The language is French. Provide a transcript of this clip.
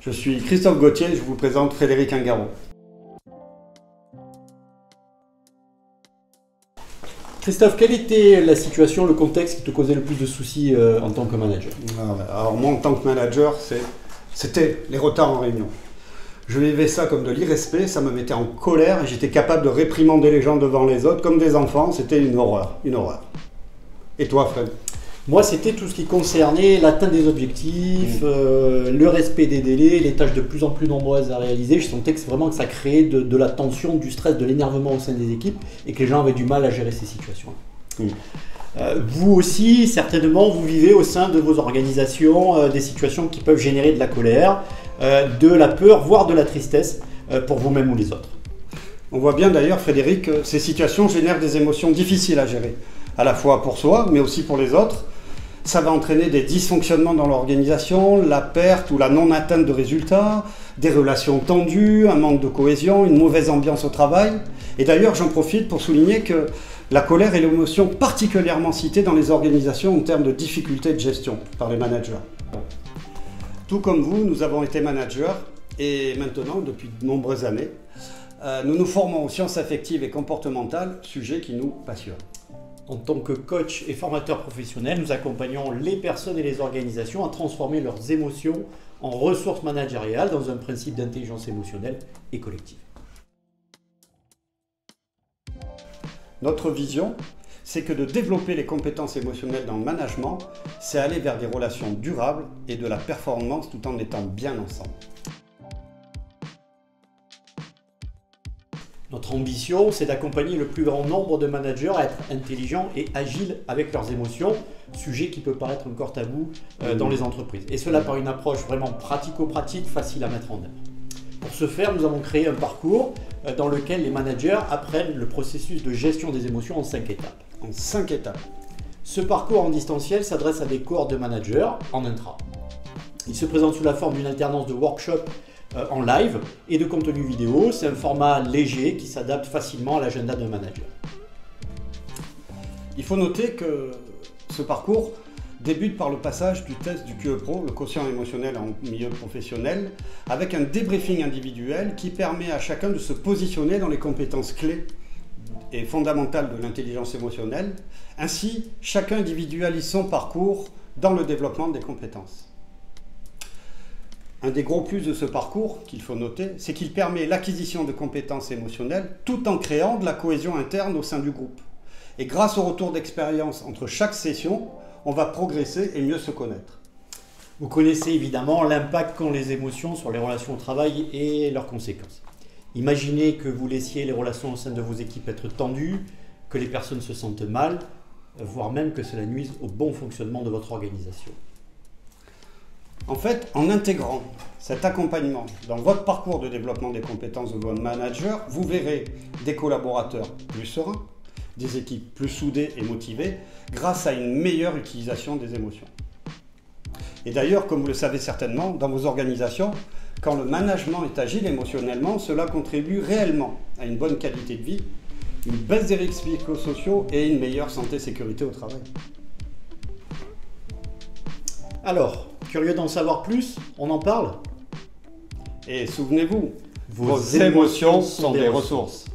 Je suis Christophe Gauthier et je vous présente Frédéric Ingaro. Christophe, quelle était la situation, le contexte qui te causait le plus de soucis en tant que manager? Alors moi, en tant que manager, c'était les retards en réunion. Je vivais ça comme de l'irrespect, ça me mettait en colère et j'étais capable de réprimander les gens devant les autres comme des enfants. C'était une horreur, une horreur. Et toi, Fred? Moi, c'était tout ce qui concernait l'atteinte des objectifs, le respect des délais, les tâches de plus en plus nombreuses à réaliser. Je sentais vraiment que ça créait de la tension, du stress, de l'énervement au sein des équipes et que les gens avaient du mal à gérer ces situations. Vous aussi, certainement, vous vivez au sein de vos organisations des situations qui peuvent générer de la colère, de la peur, voire de la tristesse pour vous-même ou les autres. On voit bien d'ailleurs, Frédéric, que ces situations génèrent des émotions difficiles à gérer, à la fois pour soi, mais aussi pour les autres. Ça va entraîner des dysfonctionnements dans l'organisation, la perte ou la non-atteinte de résultats, des relations tendues, un manque de cohésion, une mauvaise ambiance au travail. Et d'ailleurs, j'en profite pour souligner que la colère est l'émotion particulièrement citée dans les organisations en termes de difficultés de gestion par les managers. Tout comme vous, nous avons été managers et maintenant, depuis de nombreuses années, nous nous formons aux sciences affectives et comportementales, sujet qui nous passionne. En tant que coach et formateur professionnel, nous accompagnons les personnes et les organisations à transformer leurs émotions en ressources managériales dans un principe d'intelligence émotionnelle et collective. Notre vision, c'est que de développer les compétences émotionnelles dans le management, c'est aller vers des relations durables et de la performance tout en étant bien ensemble. Notre ambition, c'est d'accompagner le plus grand nombre de managers à être intelligents et agiles avec leurs émotions, sujet qui peut paraître encore tabou dans les entreprises. Et cela par une approche vraiment pratico-pratique, facile à mettre en œuvre. Pour ce faire, nous avons créé un parcours dans lequel les managers apprennent le processus de gestion des émotions en 5 étapes. En 5 étapes. Ce parcours en distanciel s'adresse à des cohortes de managers en intra. Il se présente sous la forme d'une alternance de workshops en live et de contenu vidéo. C'est un format léger qui s'adapte facilement à l'agenda d'un manager. Il faut noter que ce parcours débute par le passage du test du QE Pro, le quotient émotionnel en milieu professionnel, avec un débriefing individuel qui permet à chacun de se positionner dans les compétences clés et fondamentales de l'intelligence émotionnelle. Ainsi, chacun individualise son parcours dans le développement des compétences. Un des gros plus de ce parcours, qu'il faut noter, c'est qu'il permet l'acquisition de compétences émotionnelles tout en créant de la cohésion interne au sein du groupe. Et grâce au retour d'expérience entre chaque session, on va progresser et mieux se connaître. Vous connaissez évidemment l'impact qu'ont les émotions sur les relations au travail et leurs conséquences. Imaginez que vous laissiez les relations au sein de vos équipes être tendues, que les personnes se sentent mal, voire même que cela nuise au bon fonctionnement de votre organisation. En fait, en intégrant cet accompagnement dans votre parcours de développement des compétences de votre manager, vous verrez des collaborateurs plus sereins, des équipes plus soudées et motivées grâce à une meilleure utilisation des émotions. Et d'ailleurs, comme vous le savez certainement, dans vos organisations, quand le management est agile émotionnellement, cela contribue réellement à une bonne qualité de vie, une baisse des risques psychosociaux et une meilleure santé-sécurité au travail. Alors, curieux d'en savoir plus, on en parle? Et souvenez-vous, vos émotions sont des ressources.